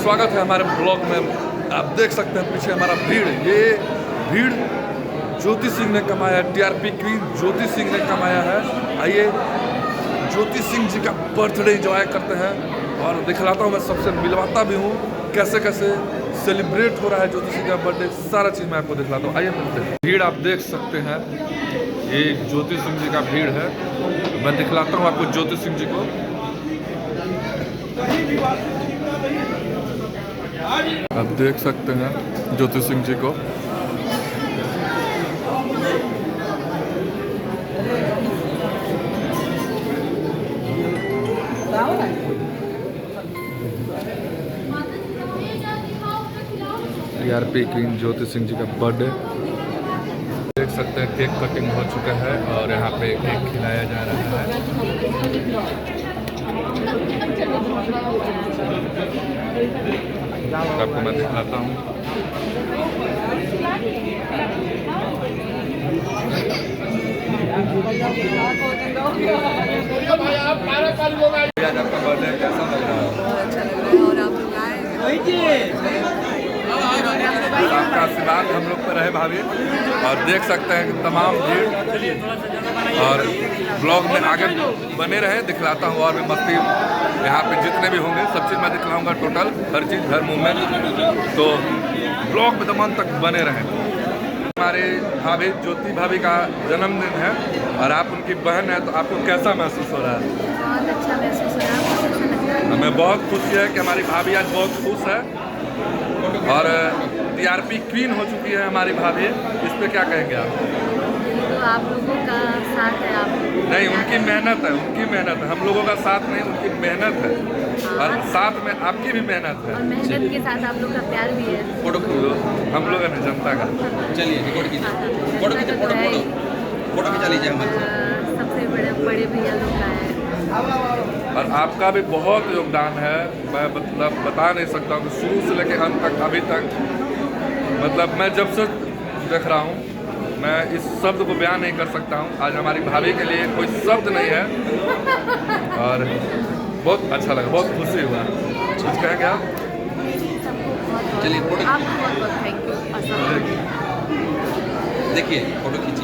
स्वागत है हमारे ब्लॉग में। आप देख सकते हैं पीछे हमारा भीड़, ये भीड़ ज्योति सिंह ने कमाया, टीआरपी क्वीन ज्योति सिंह ने कमाया है। आइए ज्योति सिंह जी का बर्थडे एंजॉय करते हैं और दिखलाता हूँ, मैं सबसे मिलवाता भी हूँ कैसे कैसे सेलिब्रेट हो रहा है ज्योति सिंह का बर्थडे, सारा चीज़ मैं आपको दिखलाता हूँ। आइए मिलते हैं। भीड़ आप देख सकते हैं, ये ज्योति सिंह जी का भीड़ है। मैं दिखलाता हूँ आपको ज्योति सिंह जी को। आप देख सकते हैं ज्योति सिंह जी को। टीआरपी क्वीन ज्योति सिंह जी का बर्थडे देख सकते हैं। केक कटिंग हो चुका है और यहाँ पे केक खिलाया जा रहा है। आपको मैं दिखाता हूँ। आज आपका बर्थडे कैसा लग रहा है? अच्छा लग रहा है और आप लोग आए आपका आशीर्वाद हम लोग पर रहे भाभी। और देख सकते हैं कि तमाम भीड़ और ब्लॉग में आगे बने रहे, दिखलाता हूँ और भी मस्ती यहाँ पे जितने भी होंगे सब चीज़ मैं दिखलाऊंगा, टोटल हर चीज़ हर मूवमेंट। तो ब्लॉग में तमाम तक बने रहें। हमारे भाभी ज्योति भाभी का जन्मदिन है और आप उनकी बहन है, तो आपको कैसा महसूस हो रहा है? बहुत अच्छा महसूस हो रहा है। हमें बहुत खुशी है कि हमारी भाभी आज बहुत खुश है और टीआरपी क्वीन हो चुकी है हमारी भाभी। इस पे क्या कहेंगे आप? तो आप लोगों का साथ है, आप नहीं, उनकी मेहनत है, उनकी मेहनत है। हम लोगों का साथ नहीं, उनकी मेहनत है और साथ में आपकी भी मेहनत है और मेहनत के साथ आप लोग का प्यार भी है। फोटो हम लोग है ना जनता का। चलिए रिकॉर्ड कीजिए, फोटो खींचे, फोटो खिंचा लीजिए हमारे। सबसे बड़े भैया लोग का है और आपका भी बहुत योगदान है। मैं मतलब बता नहीं सकता हूँ कि शुरू से लेकर अंत तक अभी तक, मतलब मैं जब से देख रहा हूँ, मैं इस शब्द को बयान नहीं कर सकता हूँ। आज हमारी भाभी के लिए कोई शब्द नहीं है और बहुत अच्छा लगा, बहुत खुशी हुआ। कुछ कहेंगे आप? चलिए फोटो आपको बहुत थैंक यू। देखिए, फोटो खींच